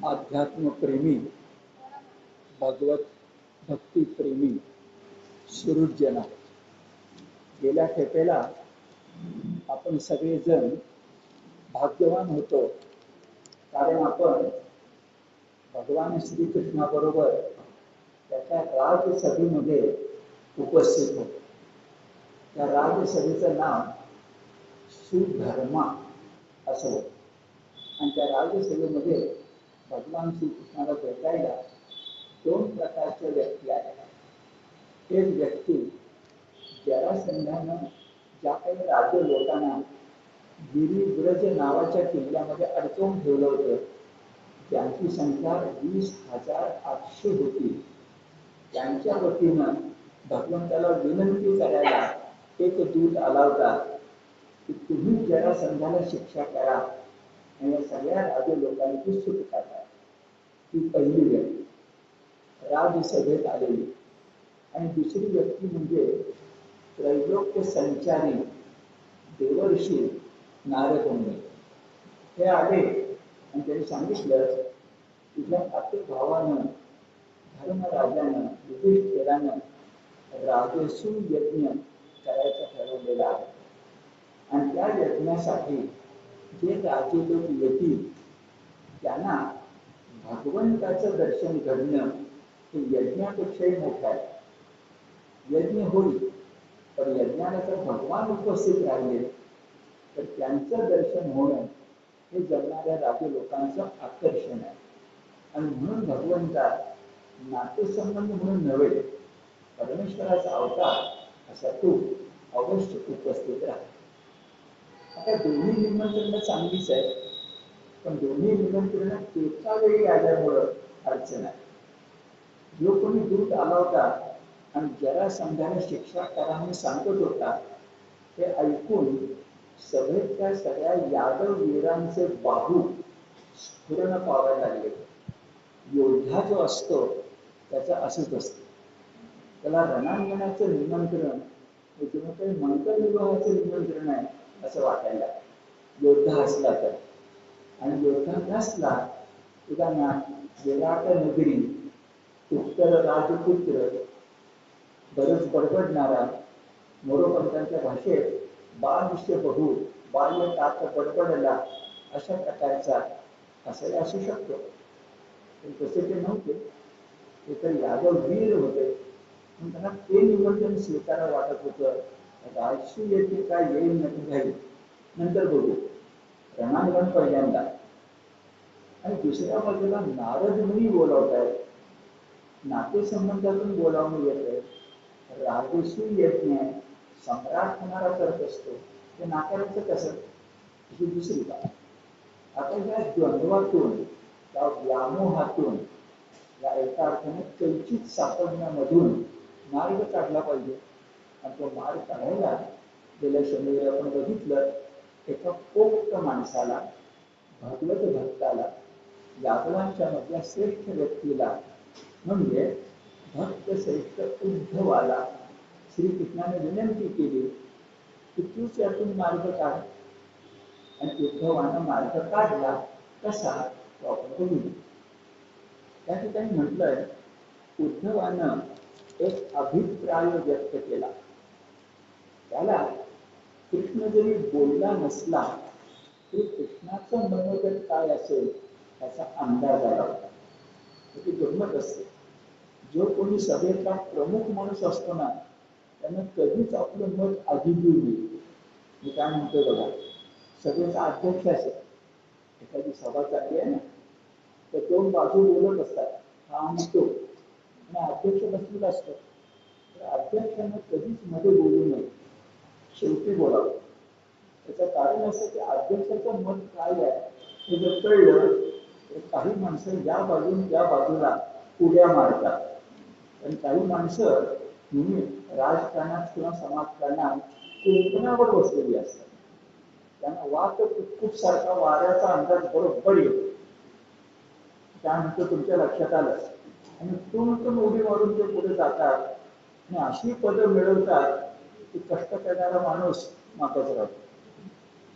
अध्यात्म प्रेमी, भगवत भक्ती प्रेमी सुहृदजना, गेल्या खेपेला आपण सगळेजण भाग्यवान होतो, कारण आपण भगवान श्रीकृष्णाबरोबर त्याच्या राजसभेमध्ये उपस्थित होतो. त्या राजसभेचं नाव सुधर्मा असं होतं. आणि त्या राजसभेमध्ये भगवान श्रीकृष्णाला भेटायला दोन प्रकारच्या व्यक्ती आहेत. एक व्यक्ती जरासंधानं ज्या काही राजे लोकांना गिरिव्रज नावाच्या किल्ल्यामध्ये अडकवून ठेवलं होतं, त्यांची संख्या 20,800 होती. त्यांच्या वतीनं भगवंताला विनंती करायला एक दूत आला होता की तुम्ही जरासंधाला शिक्षा करा आणि या सगळ्या राजे लोकांची सुटका करा. ही पहिली व्यक्ती राजसभेत आलेली. आणि दुसरी व्यक्ती म्हणजे त्रैलोक्य संचारी देवर्षी नारद मुनी. हे आले आणि त्यांनी सांगितलं तुझ्या आपल्या भावानं धर्मराजानं युधिष्ठिरानं राजसूय यज्ञ करायचा ठरवलेला आहे. आणि त्या यज्ञासाठी जे राजे लोक येतील त्यांना भगवंताचं दर्शन घडणं हे यज्ञापेक्षाही मोठं आहे. यज्ञ होईल, पण यज्ञाला जर भगवान उपस्थित राहिले तर त्यांचं दर्शन होणं हे जगणाऱ्या राजे लोकांचं आकर्षण आहे. आणि म्हणून भगवंता नातेसंबंध म्हणून नव्हे, परमेश्वराचा अवतार असा तू अवश्य उपस्थित राहा. आता दोन्ही निमंत्रणं चांगलीच आहे, पण दोन्ही निमंत्रणं एका वेळी आल्यामुळं अडचण आहे. जो कोणी दूत आला होता आणि जरासंधाने शिक्षा करा म्हणून सांगत होता, ते ऐकून सभेतल्या सगळ्या यादव वीरांचे बाहू स्फुरण पावायला लागले. योद्धा जो असतो त्याचं असंच असतं, त्याला रणांगणाचं निमंत्रण किंवा काही मंत्रविवाहाचं निमंत्रण आहे असं वाटायला योद्धा असला तर. आणि योद्धा नसला, उदाहरणार्थ विराट नगरी, उत्तर राजपुत्र, बरंच बडबडणारा, मोरोपंतांच्या भाषेत बालिश बहु, बाल्य तात बडबडला, अशा प्रकारचा असाही असू शकतो. पण तसे ते नव्हते. ते तर यादव वीर होते, पण त्यांना ते निमंत्रण स्वीकारावं वाटत होतं. राजसूय यज्ञ काय येईल नक्की जाईल, नंतर बघू, रणांगण पहिल्यांदा. आणि दुसऱ्या बाजूला नारद मुनी बोलावत आहेत, नातेसंबंधातून बोलावून येत आहे. राजसूय यज्ञ सम्राट होणारा करत असतो, ते नाकारायचं कसं, ही दुसरी बाब. आता या द्वंद्वातून, त्या व्यामोहातून, या एका अर्थाने कैचित सापडण्यामधून मार्ग काढला पाहिजे. आणि तो मार्ग काढायला गेल्या शनिवारी आपण बघितलं, एका पोक्त माणसाला, भगवत भक्ताला, यादवांच्या मधल्या श्रेष्ठ व्यक्तीला म्हणजे भक्त श्रेष्ठ उद्धवाला श्रीकृष्णाने विनंती केली की तूच यातून मार्ग काढ. आणि उद्धवानं मार्ग काढला. कसा, तो आपण बघूया. त्या ठिकाणी म्हटलंय, उद्धवानं एक अभिप्राय व्यक्त केला. त्याला कृष्ण जरी बोलला नसला तरी कृष्णाचं मनोगत काय असेल त्याचा अंदाज आला होता. ती गंमत असते. जो कोणी सभेचा प्रमुख माणूस असतो ना, त्यानं कधीच आपलं मत आधी देऊ नये. मी काय म्हणतोय बघा, सभेचा अध्यक्ष असेल, एखादी सभा चालली आहे ना, तर दोन बाजू बोलत असतात, हा आणि तो, आणि अध्यक्ष बसलेला असतो. तर अध्यक्षानं कधीच मध्ये बोलू नये, शेवटी बोलावं. त्याचं कारण असं की अध्यक्षाचं मत काय आहे हे जर कळलं तर काही माणसं या बाजून त्या बाजूला उड्या मारतात. आणि काही माणसं नेहमी राजकारणात किंवा समाजकारणात कुंपणावर बसलेली असतात. त्यांना वात खूप सारखा वाऱ्याचा अंदाज बरोबर येतो. त्यानंतर तुमच्या लक्षात आलं आणि तुमचं उडी मारून ते पुढे जातात आणि अशी पदं मिळवतात की कष्ट करणारा माणूस मागच राहतो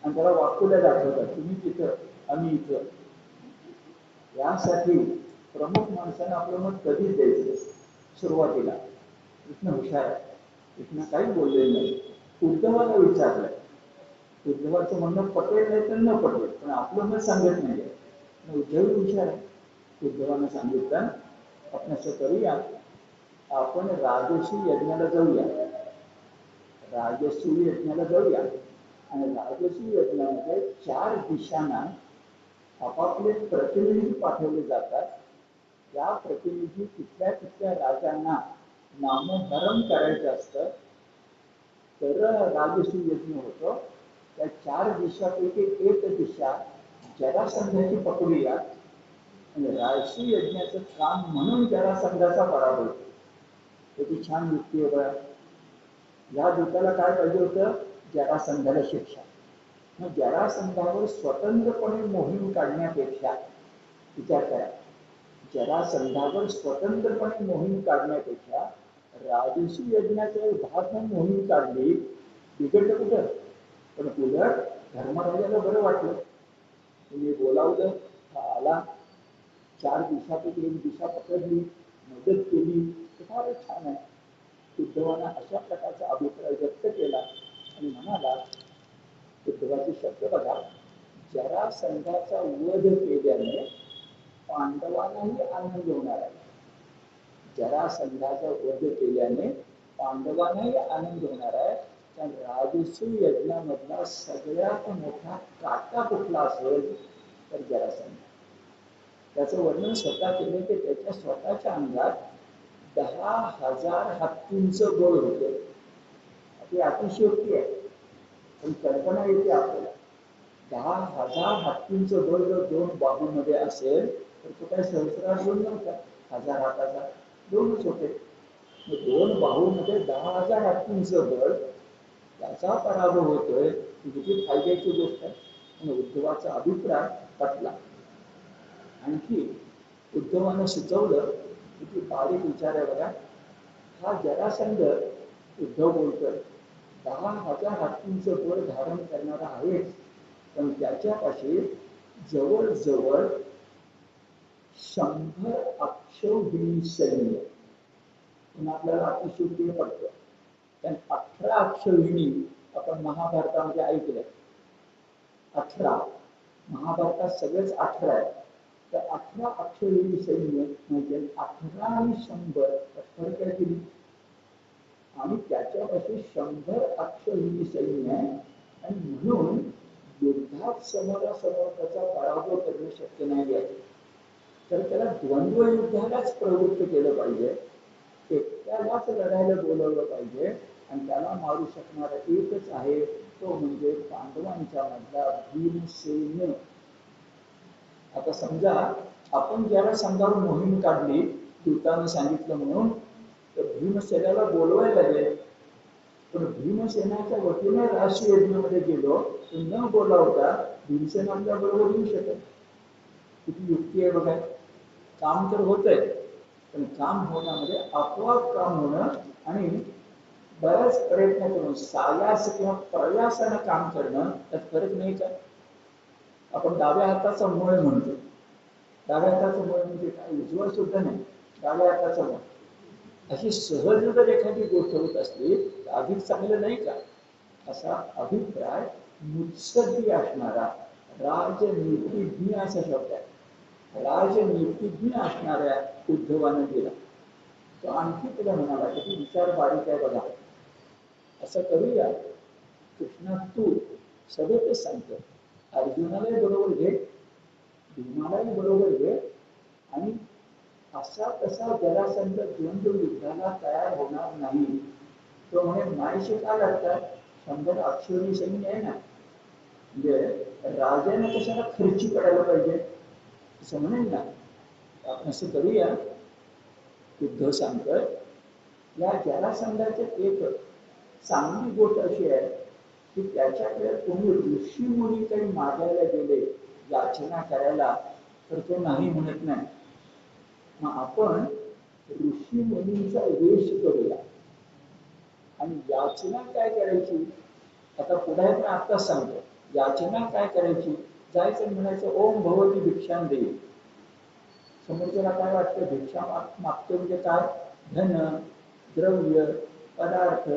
आणि त्याला वाकुल्या दाखवतात, तुम्ही तिथं आम्ही इथं. यासाठी प्रमुख माणसानं आपलं मत कधीच द्यायचं सुरुवातीला. कृष्ण हुशार आहे, कृष्ण काही बोललेलं नाही. उद्धवाला विचारलं, उद्धवाचं म्हणणं पटेल नाही तर न पटेल, पण आपलं मत सांगत नाही. उद्धव हुशार आहे. उद्धवानं सांगितलं, आपण असं करूया, आपण राजसी यज्ञाला जाऊया, राजसी यज्ञाला जाऊया आणि राजसी यज्ञामध्ये 4 दिशांना आपापले प्रतिनिधी पाठवले जातात. त्या प्रतिनिधी तिथल्या तिथल्या राजांना नामोहरम करायचं असतं, तर राजसी यज्ञ होतो. त्या 4 दिशापैकी एक दिशा जरासंधाची पकडूया आणि राजसी यज्ञाचं काम म्हणून जरासंधाचा पराभव. त्याची छान युक्ती आहे बघा. या दूताला काय पाहिजे होतं? जरासंधाला शिक्षा. मग जरासंधावर स्वतंत्रपणे मोहीम काढण्यापेक्षा, विचार करा, जरासंधावर स्वतंत्रपणे मोहीम काढण्यापेक्षा राजसी यज्ञाचा भाग मोहीम काढली, बिघडलं कुठं? पण उलट धर्मराजाला बरं वाटलं. तुम्ही बोलावलं, आला, 4 दिशापैकी एक दिशा पकडली, मदत केली, तर फारच छान आहे. उद्धवानं अशा प्रकारचा अभिप्राय व्यक्त केला आणि म्हणाला, उद्धवाचे शब्द बघा, जरासंधाचा वध केल्याने पांडवांनाही आनंद होणार आहे. जरासंधाचा वध केल्याने पांडवांनाही आनंद होणार आहे. त्या राजसी यज्ञामधला सगळ्यात मोठा काटा कुठला असेल तर जरासंध. त्याचं वर्णन स्वतः केले की त्याच्या स्वतःच्या अंगात 10,000 हत्तींचं बळ होतं. ती अतिशयोक्ती आहे, पण कल्पना येते आपल्याला. 10,000 हत्तींचं बळ जर 2 बाहूमध्ये असेल तर तो काय सहस्रार 2 नव्हता, 1000 हाताचा 2च होते. 2 बाहूमध्ये 10,000 हत्तींचं बळ, त्याचा पराभव होतोय, किती फायद्याची गोष्ट आहे. आणि उद्धवाचा अभिप्राय पटला. आणखी उद्धवानं सुचवलं, किती बारीक विचार आहे बघा. हा जरासंध, उद्धव बोलतोय, 10,000 हत्तींचं बळ धारण करणारा आहेच, पण त्याच्यापाशी जवळजवळ 100 अक्षौहिणी सैन्य. पण आपल्याला अतिशयोक्ती पडतं. कारण 18 अक्षौहिणी आपण महाभारतामध्ये ऐकलं. 18 महाभारतात सगळेच 18 आहे. तर 18 अक्षौहिणी सैन्य म्हणजे 18 आणि 100 फरक आहे की. आणि त्याच्यापाशी 100 अक्षौहिणी सैन्य आहे आणि म्हणून युद्धात समोरासमोर त्याचा पराभव करणे शक्य नाही आहे. तर त्याला द्वंद्व युद्धालाच प्रवृत्त केलं पाहिजे, एकट्यालाच लढायला बोलवलं पाहिजे आणि त्याला मारू शकणारा एकच आहे, तो म्हणजे पांडवांच्या मधला भीमसेन. आता समजा आपण ज्याला संघावर मोहीम काढली, दूताने सांगितलं म्हणून, तर भीमसेनाला बोलवायला लागेल. पण भीमसेनाच्या वतीने राष्ट्रीय यज्ञामध्ये गेलो तर न बोलावता भीमसेन आपल्या बरोबर येऊ शकत. किती युक्ती आहे बघा. काम तर होतंय, पण काम होण्यामध्ये आपोआप काम होणं आणि बऱ्याच प्रयत्न करून सायास किंवा प्रयासानं काम करणं, त्यात फरक नाही का? आपण डाव्या हाताचा मळ म्हणतो. डाव्या हाताचं मळ म्हणजे काय? उजवा सुद्धा नाही, डाव्या हाताचा मळ. अशी सहज जर एखादी गोष्ट होत असली तर अधिक चांगलं नाही का? असा अभिप्राय मुत्सद्दी असणारा, राजनीतिज्ञ असा शब्द आहे, राजनीतिज्ञ असणाऱ्या उद्धवानं दिला. तो आणखी तुला म्हणाला की विचार बारीक आहे बघा. असं करूया, कृष्णा तू सगळं ते सांगतो, अर्जुनालाही बरोबर घे, भीमालाही बरोबर घे आणि असा तसा जरासंध द्वंद्व युद्धाला तयार होणार नाही. तो म्हणे नाहीशी का लागतात? 100 अक्षौहिणी सैन्य आहे ना, म्हणजे राजाने कशाला खर्ची पडायला पाहिजे असं म्हणेल ना. आपण असं करूया, उद्धव सांगतोय, या जरासंधाचे एक चांगली गोष्ट अशी आहे की त्याच्याकडे कोणी ऋषी मुनी काही मागायला गेले, याचना करायला, तर तो नाही म्हणत नाही. मग आपण ऋषी मुनींचा वेश करूया आणि याचना काय करायची, आता पुढे पण आत्ताच सांगतो, याचना काय करायची, जायचं म्हणायचं ओम भगवती भिक्षां देईल. समोरच्याला काय वाटतं, भिक्षा मागतो म्हणजे काय, धन द्रव्य पदार्थ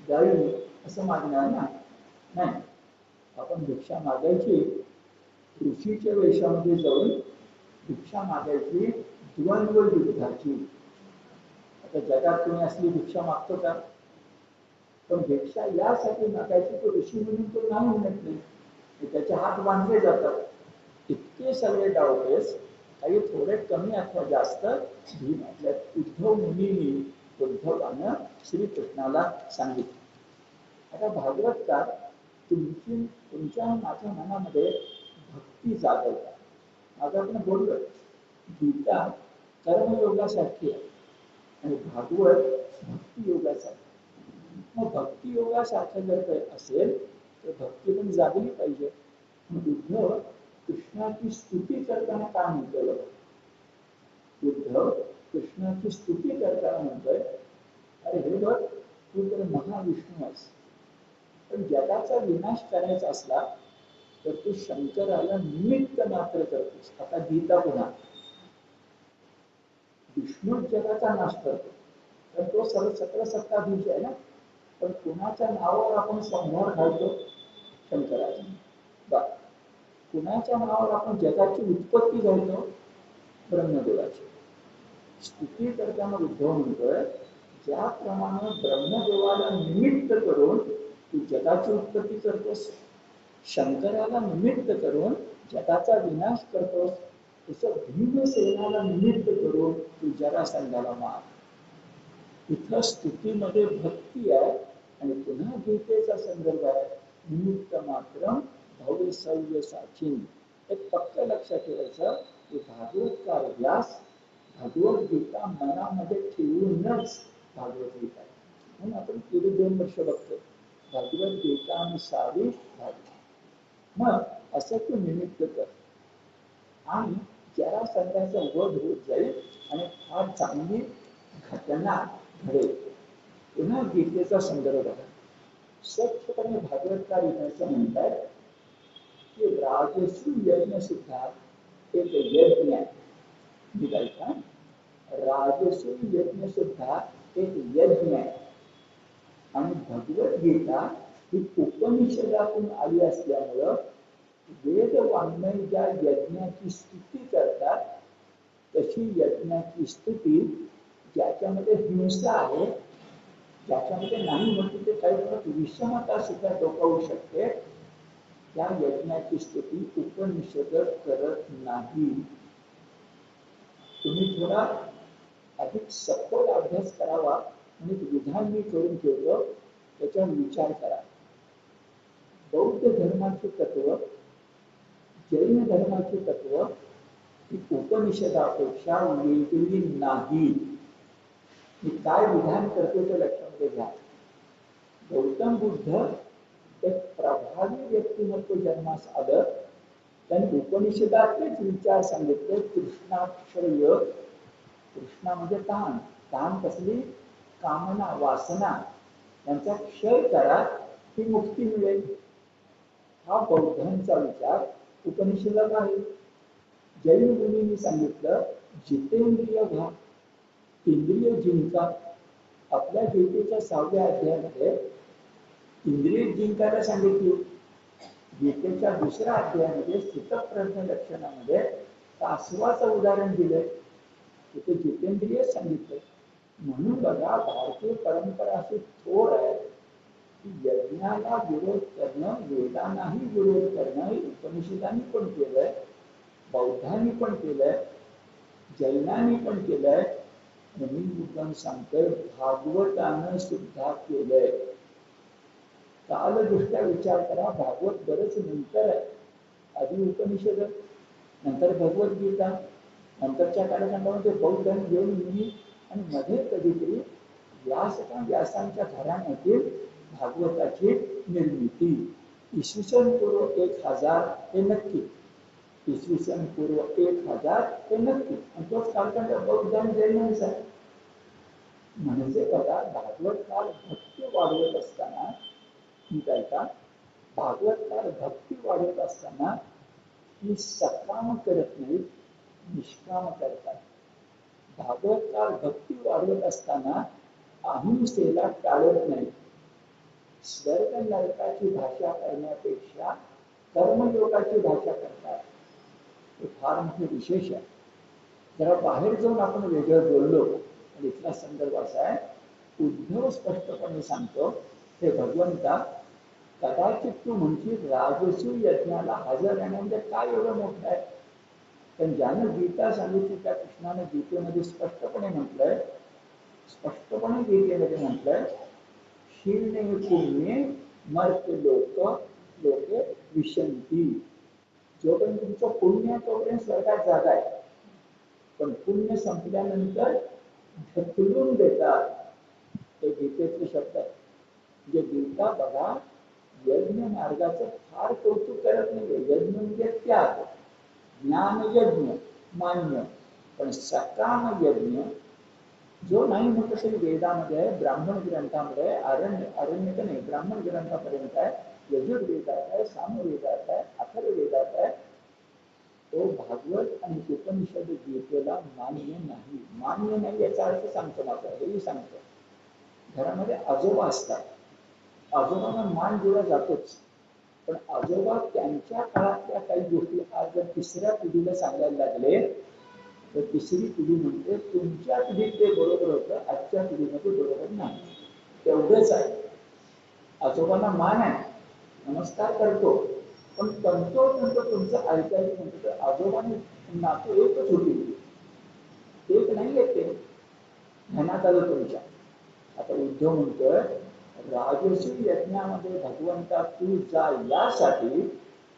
गाई असं मागणार ना. नाही, आपण भिक्षा मागायची ऋषीच्या वेशामध्ये जाऊन भिक्षा मागायची द्वंद्व युद्धाची. आता जगात कोणी असली भिक्षा मागतो का, पण भिक्षा यासाठी मागायची तो ऋषी म्हणून तो नाही म्हणत नाही, त्याचे हात बांधले जातात. इतके सगळे डावपेस, काही थोडे कमी अथवा जास्त म्हटल्या उद्धव मुनींनी उद्धवानं श्रीकृष्णाला सांगितलं. आता भागवतकार तुमच्या माझ्या मनामध्ये भक्ती जागवतात. आज आपण बोललो गीता कर्मयोगासारखी आहे आणि भागवत भक्ती योगासारखी. मग भक्ती योगासारखं जर काही असेल तर भक्ती पण जागली पाहिजे. उद्धव कृष्णाची स्तुती करताना काय म्हणतोय, उद्धव कृष्णाची स्तुती करताना म्हणतोय, अरे हे बघ तू तर महाविष्णू आहेस, पण जगाचा विनाश करायचा असला तर तू शंकराला निमित्त मात्र करतोस. आता गीता पुन्हा विष्णू जगाचा नाश करतो, तर तो सकळ सत्ताधीश आहे ना, पण कुणाच्या नावावर आपण संहार घालतो, शंकराचा. बा कुणाच्या नावावर आपण जगाची उत्पत्ती घालतो, ब्रह्मदेवाची. स्तुती करताना उद्धव म्हणतोय, ज्याप्रमाणे ब्रह्मदेवाला निमित्त करून तू जगाची उत्पत्ती करतोस, शंकराला निमित्त करून जगाचा विनाश करतोस, तसं भीमसेनाला निमित्त करून तू जरासंधाला मार. इथं स्तुतीमध्ये भक्ती आहे आणि पुन्हा गीतेचा संदर्भ आहे, निमित्त मात्र भवसव्य साचिन. एक पक्क लक्षात ठेवायचं की भागवतकार व्यास भगवद्गीता मनामध्ये ठेवूनच भागवत गीता. म्हणून आपण गेली 2 वर्ष बघतो भगवद्गीता आणि सारी भागवत. मग असं तू निमित्त कर आणि जरासंधाचा वध होत जाईल आणि फार चांगली घटना घडेल. पुन्हा गीतेचा संदर्भ आहे. स्वच्छपणे भागवतकार इथं म्हणतात की राजसू यज्ञ सुद्धा एक यज्ञ आहे. निघायचा राजसू यज्ञ सुद्धा एक यज्ञ आहे आणि भगवद्गीता ही उपनिषदातून आली असल्यामुळं वेद वाङ्मय ज्या यज्ञाची स्तुती करतात तशी यज्ञाची स्तुती ज्याच्यामध्ये हिंसा आहे, ज्याच्यामध्ये नाही म्हणते ते काही विषमता सुद्धा डोकावू शकते, त्या यज्ञाची स्तुती उपनिषद करत नाही. तुम्ही थोडा अधिक सखोल अभ्यास करावा आणि विधान मी करून ठेवतो त्याच्यावर विचार करा. बौद्ध धर्माचे तत्व, जैन धर्माचे तत्व ही उपनिषदापेक्षा वेगळी नाही. मी काय विधान करतो ते लक्षामध्ये घ्या. गौतम बुद्ध एक प्रभावी व्यक्तिमत्व जन्मास आलं, त्यांनी उपनिषदातलेच विचार सांगितले. कृष्णाक्षर योग, कृष्णा म्हणजे ताण, ताण कसली, कामना वासना, त्यांचा क्षय करा ही मुक्ती मिळेल. हा बौद्धांचा विचार उपनिषदात आहे. जैन मुनींनी सांगितलं जितेंद्रिय व्हा, इंद्रिय जिंका. आपल्या गीतेच्या 6व्या अध्यायामध्ये इंद्रिय जिंकायला सांगितली. गीतेच्या 2ऱ्या अध्यायामध्ये स्थितप्रज्ञ लक्षणामध्ये 5वाचं उदाहरण दिलंय, तिथे जितेंद्रिय सांगितलंय. म्हणून बघा भारतीय परंपरा अशी थोर आहे की यज्ञाला विरोध करणं, वेदांनाही विरोध करणं उपनिषदांनी पण केलंय, बौद्धांनी पण केलंय, जैनांनी पण केलंय, म्हणून मुद्दाम सांगतोय भागवतानं सुद्धा केलंय. कालदृष्ट्या विचार करा, भागवत बरंच नंतर आहे. आधी उपनिषद, नंतर भगवद्गीता, नंतरच्या कालखंडामध्ये बौद्ध आणि जैन मुनी आणि मध्ये कधीतरी व्यासांच्या घराण्यातील भागवताची निर्मिती. इसवी सन पूर्व 1000 हे नक्की, इसवी सन पूर्व 1000 हे नक्की, आणि तोच कालखंड बौद्ध आणि जैनांचा आहे. म्हणजे बघा भागवतकार भक्ती वाढवत भागवतकार भक्ती वाढवत असताना ती सकाम करत नाहीत, निष्काम करतात. भागवतकार भक्ती वाढवत असताना अहिंसेला टाळत नाही. स्वर्ग नरकाची भाषा करण्यापेक्षा कर्मयोगाची भाषा करतात. हे फार मोठे विशेष आहे. जरा बाहेर जाऊन आपण वेगळं बोललो, आणि इथला संदर्भ असा आहे, उद्धव स्पष्टपणे सांगतो, हे भगवंता, कदाचित तू म्हणशील राजसू यज्ञाला हजर राहण्यामध्ये काय एवढं मोठं आहे. पण ज्यानं गीता सांगितली त्या कृष्णाने गीतेमध्ये स्पष्टपणे म्हटलंय, क्षीणे पुण्ये मर्त्य लोके विशंती. जोपर्यंत तुमचं पुण्य तोपर्यंत स्वर्गात जागा आहे, पण पुण्य संपल्यानंतर ढकलून देतात. हे गीतेचे शब्द आहे. म्हणजे गीता बघा, यज्ञ मार्गाचं फार कौतुक करत नाही. यज्ञ म्हणजे त्याग, ज्ञान यज्ञ मान्य, पण सकाम यज्ञ जो नाही म्हटलं तरी वेदामध्ये आहे, ब्राह्मण ग्रंथामध्ये अरण्यक नाही, ब्राह्मण ग्रंथापर्यंत आहे, यजुर्वेदात आहे, सामवेदात आहे, अथर्ववेदात आहे. तो भागवत आणि उपनिषद गीतेला मान्य नाही. मान्य नाही याचा अर्थ सांगतो मात्र, हेही सांगतो. घरामध्ये आजोबा असतात, आजोबांना मान दिला जातोच, पण आजोबा त्यांच्या काळातल्या काही गोष्टी आज जर तिसऱ्या पिढीला सांगायला लागले, तर तिसरी पिढी म्हणते तुमच्या पिढीत ते बरोबर होतं, आजच्या पिढीमध्ये बरोबर नाही. तेवढंच आहे. आजोबांना मान आहे, नमस्कार करतो, पण तंतोतंत तुमचं ऐकायचं म्हणतो तर आजोबांनी नातू एकच होती, एक नाही येते ध्यानात आलं तुमच्या. आता उद्धव म्हणतोय, राजसी यज्ञामध्ये भगवंता तू जा यासाठी,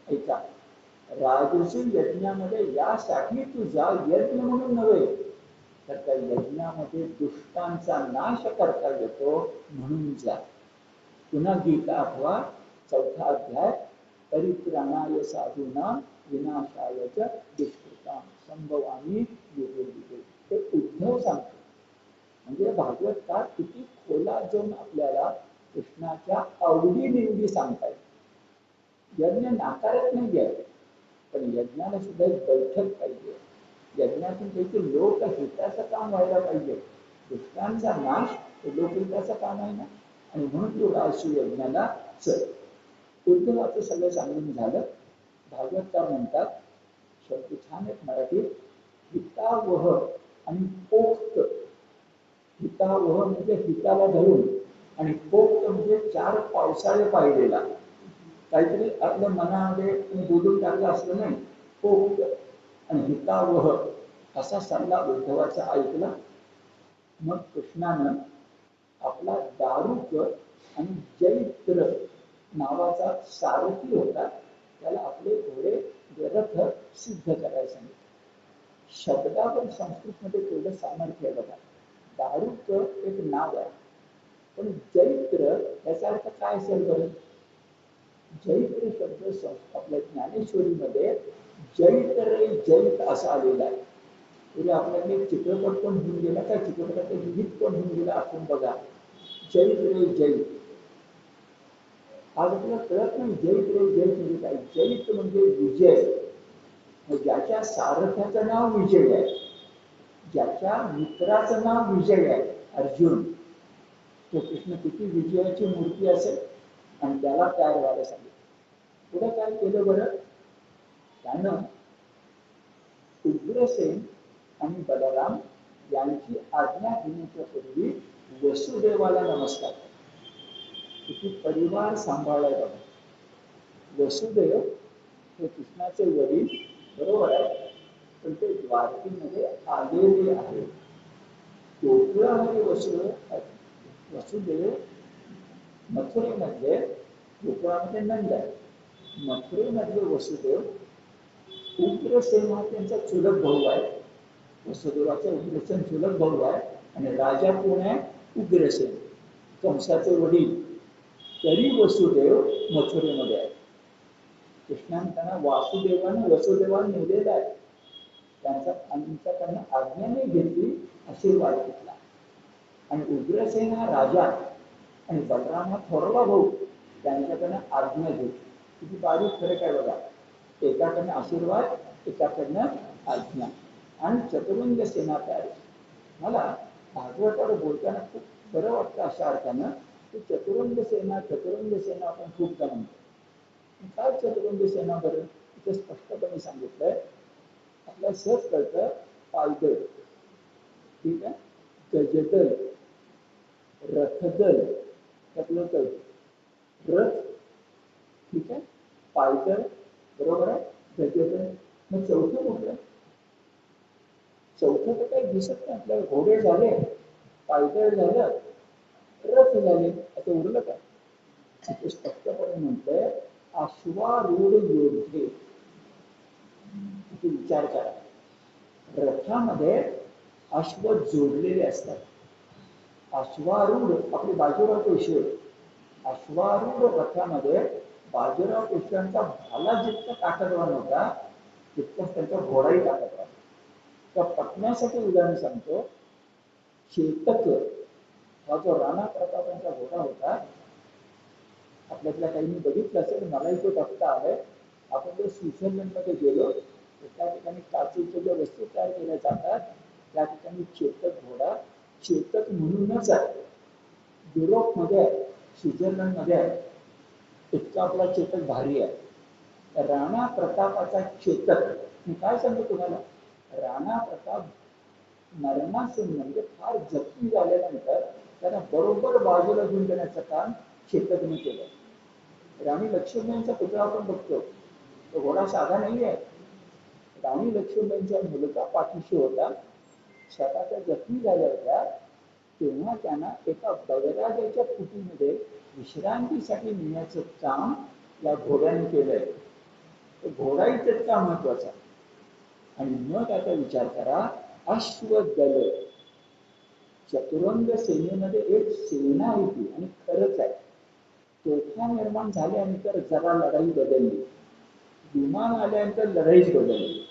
ऐका, राजसी यज्ञामध्ये यासाठी तू जा, यज्ञ म्हणून नव्हे, तर त्या यज्ञामध्ये दुष्टांचा नाश करता येतो म्हणून जा. पुन्हा गीता अथवा 4था अध्याय, परित्राणाय साधूना विनाशाय च दुष्कृतां संभवामी युगे युगे. ते उद्धव सांगतो. म्हणजे भागवतकार किती खोलात जाऊन आपल्याला कृष्णाच्या आवडी निवडी सांगतायत. यज्ञ नाकारत नाही आहे, पण यज्ञाला सुद्धा एक बैठक पाहिजे. यज्ञातून काहीतरी लोकहिताचं काम व्हायला पाहिजे. दुष्टांचा नाश हे लोकहिताचं काम आहे ना, आणि म्हणून तो राजसू यज्ञाला चल. उद्धवाचं सगळं सांगून झालं. भागवतकार म्हणतात, शब्द छान आहेत मराठीत, हितावह आणि पोक्त. हितावह म्हणजे हिताला धरून, आणि पोक्त म्हणजे 4 पावसाळे पाहिलेला. काहीतरी आपल्या मनामध्ये बोलून टाकलं असलं नाही, पोक्त आणि हितावह असा सल्ला उद्धवाचा ऐकला. मग कृष्णानं आपला दारुक आणि जैत्र नावाचा सारथी होता, त्याला आपले घोडे रथ सिद्ध करायला सांगितलं. शब्दावर संस्कृतमध्ये तेवढं सामर्थ्य आहे बघा. दारुक एक नाव आहे, पण जैत्र याचा अर्थ काय असेल बरं? जैत्र शब्द आपल्या ज्ञानेश्वरीमध्ये जैत असा आलेला आहे. म्हणजे आपल्याकडे एक चित्रपट पण होऊन गेला, त्या चित्रपटाचे विविध पण होऊन गेला, आपण बघा, जैत. आज आपल्याला कळत नाही जैत म्हणजे काय. जैत म्हणजे विजय. ज्याच्या सारथ्याचं नाव विजय आहे, ज्याच्या मित्राचं नाव विजय आहे, अर्जुन, तो कृष्ण किती विजयाची मूर्ती असेल, आणि त्याला तयार व्हायला सांगितलं. पुढे काय केलं बरं? त्यानं उग्रसेन आणि बलराम यांची आज्ञा घेण्याच्या पूर्वी वसुदेवाला नमस्कार केला. किती परिवार सांभाळलाय बघा. वसुदेव हे कृष्णाचे वडील, बरोबर आहे, पण ते द्वारकेमध्ये आलेले आहेत. गोकुळामध्ये वसुदेव मथुरेमध्ये, गोकुळामध्ये नंद आहे, मथुरेमध्ये वसुदेव. उग्रसेन हा त्यांचा चुलत भाऊ आहे. वसुदेवाचा उग्रसेन चुलत भाऊ आहे, आणि राजा कोण आहे? उग्रसेन, कंसाचे वडील. तरी वसुदेव मथुरेमध्ये आहे. कृष्णाने त्यांना वासुदेवाने वसुदेवाने नेलेला आहे. त्यांच्याकडनं आज्ञा नाही घेतली, आशीर्वाद घेतला. आणि उग्रसेन हा राजा आणि बलराम हा थोरला भाऊ, त्यांच्याकडनं आज्ञा घेतली. किती बारीक फरक आहे बघा. एकाकडनं आशीर्वाद, एकाकडनं आज्ञा. आणि चतुरंग सेना तयार. मला भागवतावर बोलताना खूप बरं वाटतं अशा अर्थानं की चतुरंग सेना आपण खूपदा म्हणतो. काय चतुरंग सेना बरं? इथे स्पष्टपणे सांगितलंय. आपल्याला सहज कळतं. पायदळ, ठीक आहे, गजदल, रथदल, त्यातलं कळतं रथ, ठीक आहे, पायदळ, बरोबर आहे, गजदल. मग चौथं कुठलं? चौथं तर काही दिसत नाही आपल्याला. घोडे झाले, पायदळ झालं, रथ झाले, आता उरलं काय? तिथे स्पष्टपणे म्हटलंय अश्वारूढ योद्धे. विचार करा, रथामध्ये अश्व जोडलेले असतात. अश्वारूढ आपले बाजीराव पेशवे, अश्वारूढ रथामध्ये बाजीराव पेशव्यांचा भाला जितका ताकदवान होता तितकाच त्यांचा घोडाही ताकदवान. त्या पटण्यासाठी उदाहरण सांगतो. चेतक हा जो राणा प्रतापांचा घोडा होता, आपल्यातल्या काहींनी बघितलं असेल, मलाही तो बघता आलाय. आपण जर स्वित्झर्लंडमध्ये गेलो तर त्या ठिकाणी काचेच्या ज्या वस्तू तयार केल्या जातात त्या ठिकाणी चेतक घोडा चेतक म्हणूनच आहे. युरोपमध्ये आहे, स्वित्झर्लंडमध्ये आहे, इतका आपला चेतक भारी आहे. राणा प्रतापाचा चेतक. मी काय सांगतो तुम्हाला, राणा प्रताप मरणासून म्हणजे फार जखमी झाल्यानंतर त्याला बरोबर बाजूला घेऊन देण्याचं काम चेतकने केलं. राणी लक्ष्मीबाईंचा पुतळा आपण बघतो, तो घोडा साधा नाही आहे. राणी लक्ष्मीबाईंचा मुलगा पाठीशी होता, स्वतःच्या जखमी झाल्या होत्या, तेव्हा त्यांना एका बळराजाच्या कुटीमध्ये विश्रांतीसाठी नेण्याचं काम या घोड्याने केलंय. तो घोडाही तितका महत्वाचा. आणि मग आता विचार करा, अश्वदल, चतुरंग सेनेमध्ये एक सेना होती. आणि खरंच आहे, तोफा निर्माण झाल्यानंतर जरा लढाई बदलली, विमान आल्यानंतर लढाईच बदलली,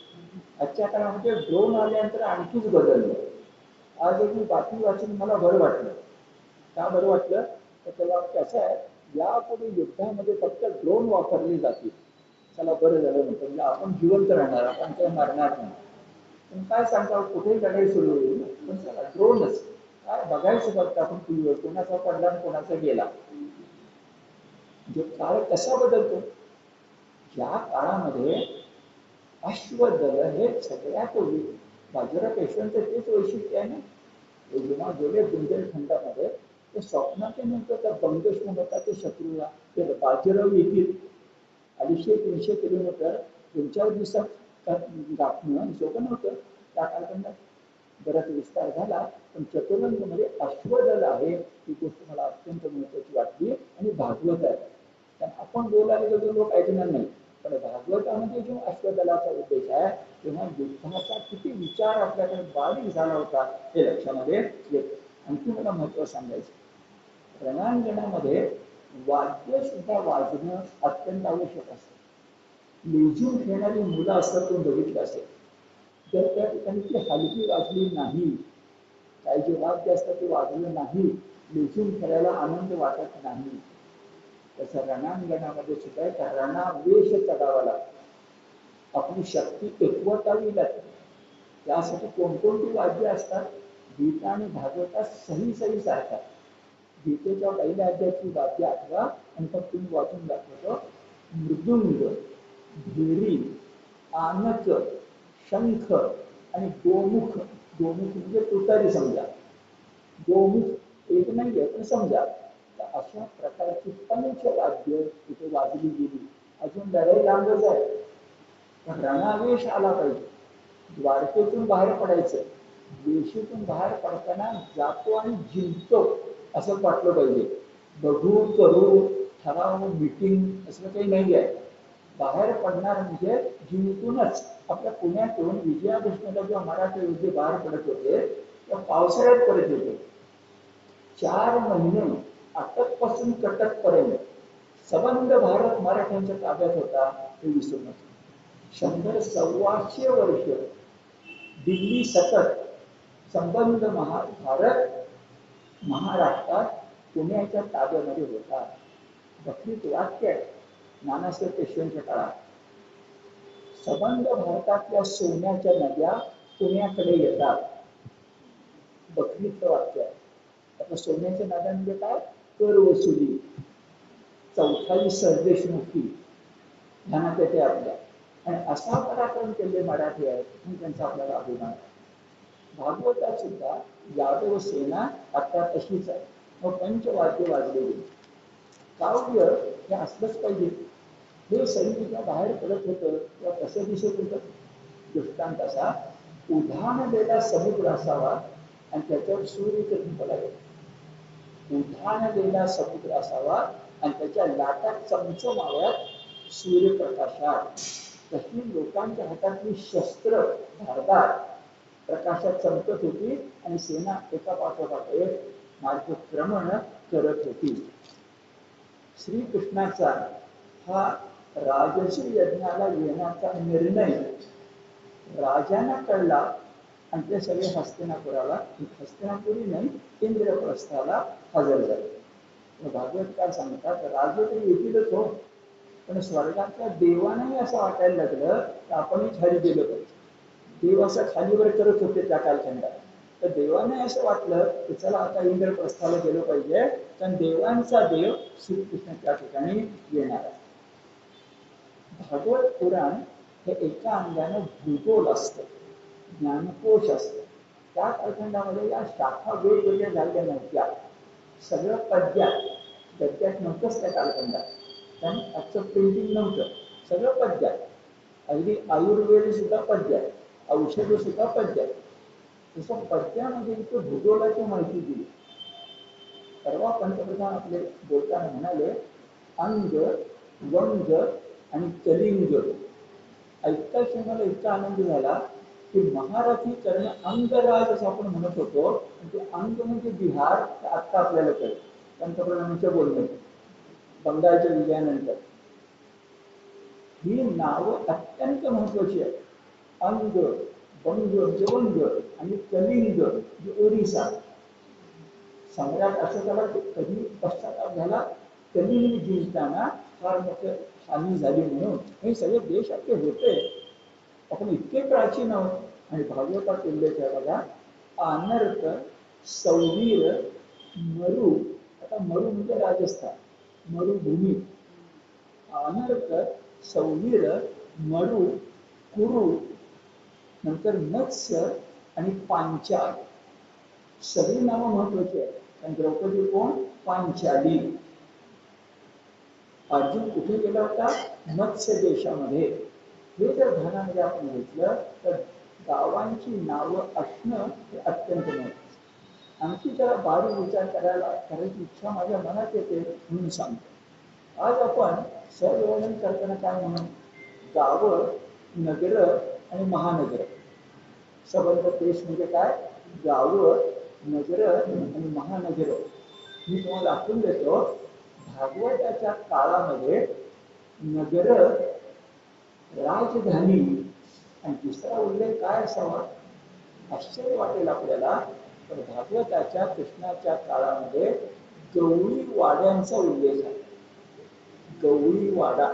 आजच्या काळामध्ये ड्रोन आल्यानंतर आणखीच बदललं. आज एक मी बातमी वाचून मला बरं वाटलं. का बरं वाटलं तर त्याला कसं आहे, यापुढे युद्धामध्ये फक्त ड्रोन वापरले जातील. चला बरं झालं म्हणतो, म्हणजे आपण जिवंत राहणार, आपण काही मरणार नाही. पण काय सांगता, कुठेही लढाई सुरू होईल पण चला ड्रोनच काय बघायचं फक्त आपण टीव्हीवर, कोणाचा पडला आणि कोणाचा गेला. म्हणजे काळ कसा बदलतो. या काळामध्ये अश्वदल हे सगळ्यात बाजीराव पेशव्यांचं तेच वैशिष्ट्य आहे ना. जेव्हा गेले बुंदेलखंडामध्ये ते स्वप्नाचे नंतर त्या बंगेश होता ते शत्रूला ते बाजीराव येतील 250-300 किलोमीटर 2-4 दिवसात गाठणं सोपं नव्हतं. त्या कालखंडात बराच विस्तार झाला. पण चतुरंगमध्ये अश्वदल आहे ही गोष्ट मला अत्यंत महत्वाची वाटली. आणि भागवत आहे, कारण आपण बोलायला गेलो लोक ऐकणार नाही, पण भागवतामध्ये जो अश्वदलाचा उद्देश आहे तेव्हा युद्धाचा किती विचार आपल्याकडे बारीक झाला होता हे लक्षामध्ये येतं. आणखी मला महत्व सांगायचं, रणांगणामध्ये वाद्य सुद्धा वाजणं अत्यंत आवश्यक असतं. लेझिम खेळणारी मुलं असतात, तुम्ही बघितलं असेल, तर त्या ठिकाणी ती हलकी वाजली नाही, काही जे वाद्य असतात ते वाजलं नाही, लेझिम खेळायला आनंद वाटत नाही. तसं रणांगणामध्ये सुद्धा त्या रणावेश चढावा लागतो, आपली शक्ती एकवटावी लागते. त्यासाठी कोणकोणती वाद्य असतात, गीता आणि भागवतात सही सारखा. गीतेच्या पहिल्या अध्यायाची वाद्य आठवा आणि फक्त तुम्ही वाचून दाखवतो. मृदुंग, भेरी, आनक, शंख आणि गोमुख. गोमुख म्हणजे तुतारी समजा, गोमुख एक नाही आहे पण समजा. तर अशा प्रकारची पंचवाद्य तिथे वाजली गेली. अजून लढाई लांबच आहे, पण रणावेश आला पाहिजे. द्वारकेतून बाहेर पडायचं, वेशीतून बाहेर पडताना जातो आणि जिंकतो असं वाटलं पाहिजे. बघू करू ठराव मीटिंग असं काही नाही आहे. बाहेर पडणार म्हणजे जिंकूनच. आपल्या पुण्यातून विजयादशमीला जेव्हा मराठी योद्धे बाहेर पडत होते तेव्हा पावसाळ्यात पडत होते. 4 महिने अटकपासून कटकपर्यंत सबंध भारत मराठ्यांच्या ताब्यात होता हे विसरू नका. 100-125 वर्ष दिल्ली सतत संबंध भारत महाराष्ट्रात पुण्याच्या ताब्यामध्ये होता. बकरीत वाक्य आहे, नानासाहेब पेशव्यांच्या काळात संबंध भारतातल्या सोन्याच्या नद्या पुण्याकडे येतात. बकरीचं वाक्य आहे. आता सोन्याच्या नद्या म्हणजे काय? कर वसुली, चौथाई सरदेशमुखी ध्यानात येते आपल्या. आणि असा पराक्रम केले मराठी आहेत म्हणून त्यांचा आपल्याला अभिमान आहे. भागवतात सुद्धा यादव सेना आता तशीच आहे. मग पंचवाद्य वाजलेली. काव्य हे असलंच पाहिजे. हे सैनिक बाहेर पडत होतं तेव्हा कसं दिसत होतं? दृष्टांत असा, उधाणलेला समुद्र असावा आणि त्याच्यावर सूर्यकिरण पडावे. उधाणलेला समुद्र असावा आणि त्याच्या लाटात चमचमाव्यात सूर्यप्रकाशात. तशी लोकांच्या हातातली शस्त्र धारदार प्रकाशात चमकत होती आणि सेना एका पाठोपाठ एक मार्गक्रमण करत होती. श्रीकृष्णाचा हा राजसी यज्ञाला येण्याचा निर्णय राजांना कळला आणि ते सगळे हस्तिनापुरी नाही इंद्रप्रस्थाला हजर झाले. भागवतकार सांगतात राजे तरी येतीलच हो, पण स्वर्गातल्या देवांनाही असं वाटायला लागलं की आपणही खाली गेलो पाहिजे. देव असं खालीवर करत होते त्या कालखंडात. तर देवांनाही असं वाटलं की चला आता इंद्रप्रस्थाला गेलो पाहिजे, कारण देवांचा देव श्रीकृष्ण त्या ठिकाणी येणार आहे. भागवत पुराण हे एका अंगाने भूगोल असतं, ज्ञानकोश असतं. त्या कालखंडामध्ये या शाखा वेगवेगळ्या झालेल्या नव्हत्या. सगळं पद्यात, गद्यात नव्हतंच त्या कालखंडात. कारण आजचं प्रिंटिंग नव्हतं, सगळं पद्यात. अगदी आयुर्वेद सुद्धा पद्यात, औषध सुद्धा पद्यात. तसं पद्यामध्ये इथं भूगोलाची माहिती दिली. परवा पंतप्रधान आपले बोलताना म्हणाले अंग, वंग आणि कलिंग. ऐकताच मला इतका आनंद झाला की महारथी कर्ण अंगराज असं आपण म्हणत होतो. ते अंग म्हणजे बिहार, आत्ता आपल्याला कळलं पंतप्रधानांच्या बोलण्यात बंगालच्या विजयानंतर. ही नावं अत्यंत महत्वाची आहेत. अंग, वंग वंग आणि कलिंग म्हणजे ओरिसा. सम्राट अशोकाला कधी पश्चाताप झाला, कलिंग जिंकताना फार मोठं हानी झाली म्हणून. हे सगळे देश आपले होते, आपण इतके प्राचीन आहोत. आणि भागवतात उल्लेख आहे बघा, आनर्क, सौवीर, मरु. आता मरु म्हणजे राजस्थान, मरुभूमी. आनर्क, सौवीर, मरु, कुरु, नंतर मत्स्य आणि पांचाल. सगळी नावं महत्वाची आहेत. कारण द्रौपदी कोण? पांचाली. अर्जुन कुठे गेला होता? मत्स्य देशामध्ये. हे जर ध्यानामध्ये आपण घेतलं तर गावांची नावं असणं हे अत्यंत महत्वाचं. आणखी जरा बारीक विचार करायची इच्छा माझ्या मनात येते म्हणून सांगतो. आज आपण सहजवर्णन करताना काय म्हणून गावं, नगर आणि महानगर. सबंध देश म्हणजे काय? गावं, नगर आणि महानगर. मी तुम्हाला दाखवून देतो. भागवताच्या काळामध्ये नगर, राजधानी आणि दुसरा उल्लेख काय असावा? आश्चर्य वाटेल आपल्याला. तर भागवताच्या कृष्णाच्या काळामध्ये गवळी वाड्यांचा उल्लेख आहे. गवळी वाडा.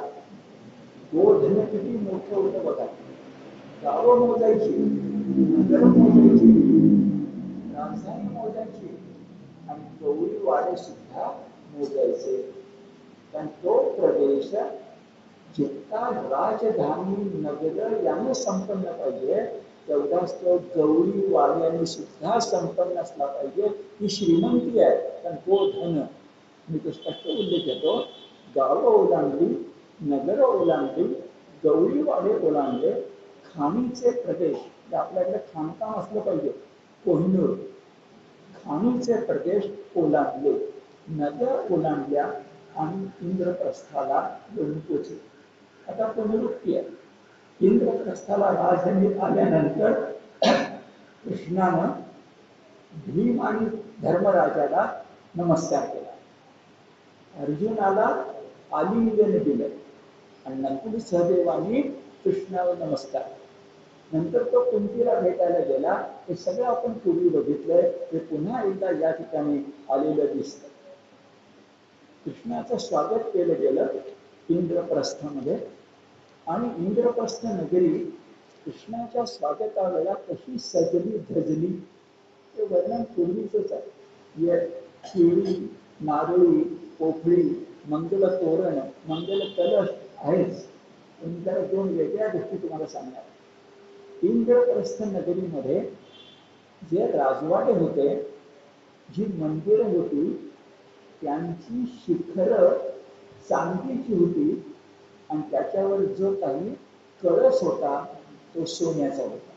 गोधन किती मोठं होतं बघा. गावं मोजायची, नगर मोजायची, राजधानी मोजायची आणि गवळी वाडे सुद्धा मोजायचे. कारण तो प्रदेश जितका राजधानी नगर याने संपन्न पाहिजे तेवढाच तो गवळी वाड्याने सुद्धा संपन्न असला पाहिजे. ही श्रीमंती आहे. कारण गोधन मी तो स्पष्ट उल्लेख येतो. गावं ओलांडली, नगर ओलांडली, गवळी वाडे ओलांडले, खाणीचे प्रदेश. आपल्याकडे खाणकाम असलं पाहिजे. कोहिनूर, खाणीचे प्रदेश ओलांडले, नद्या ओलांडल्या आणि इंद्रप्रस्थाला येऊन पोचले. आता पुनरुक्ती आहे. इंद्रप्रस्थाला राजधानीत आल्यानंतर कृष्णानं भीम आणि धर्मराजाला नमस्कार केला. अर्जुनाला आलिंगन दिलं आणि नकुल सहदेवानी कृष्णावर नमस्कार. नंतर तो कुंतीला भेटायला गेला. हे सगळं आपण पूर्वी बघितलंय. ते पुन्हा एकदा या ठिकाणी आलेलं दिसतं. कृष्णाचं स्वागत केलं गेलं. इंद्रप्रस्थामध्ये. आणि इंद्रप्रस्थ नगरी कृष्णाच्या स्वागतावेळेला कशी सजली धजली ते वर्णन पूर्वीच आहे. केळी, नारळी, पोफळी, मंगल तोरण, मंगल कलश आहेच. पण त्याला दोन वेगळ्या गोष्टी तुम्हाला सांगणार. इंद्रप्रस्थ नगरीमध्ये जे राजवाडे होते, जी मंदिरं होती, त्यांची शिखर चांदीची होती आणि त्याच्यावर जो काही कळस होता तो सोन्याचा होता.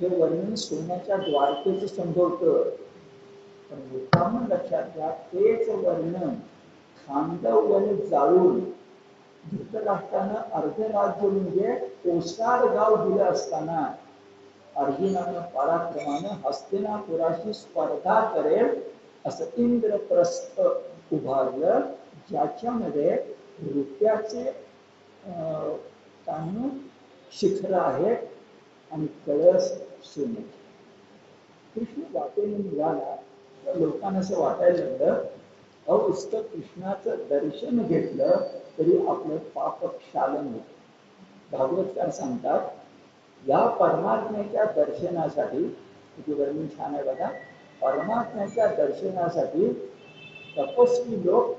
हे वर्णन सोन्याच्या द्वारकेचं संभवतं. पण मुद्दाम लक्षात घ्या, तेच वर्णन खांडव वन जाळून धृतराष्ट्रानं अर्ध राज्य म्हणजे कोसाड गाव दिलं असताना अर्जुनानं पराक्रमानं हस्तिनापुराशी स्पर्धा करेल असं इंद्रप्रस्थ उभारलं, ज्याच्यामध्ये रुपयाचे शिखर आहेत आणि कळस सोन्याचे. कृष्ण वाटेने निघाला तर लोकांना असं वाटायला लागलं, नुसतं कृष्णाचं दर्शन घेतलं तरी आपलं पाप क्षालन होतं. भागवतकार सांगतात, या परमात्म्याच्या दर्शनासाठी, किती वर्णन छान आहे बघा, परमात्म्याच्या दर्शनासाठी तपस्वी लोक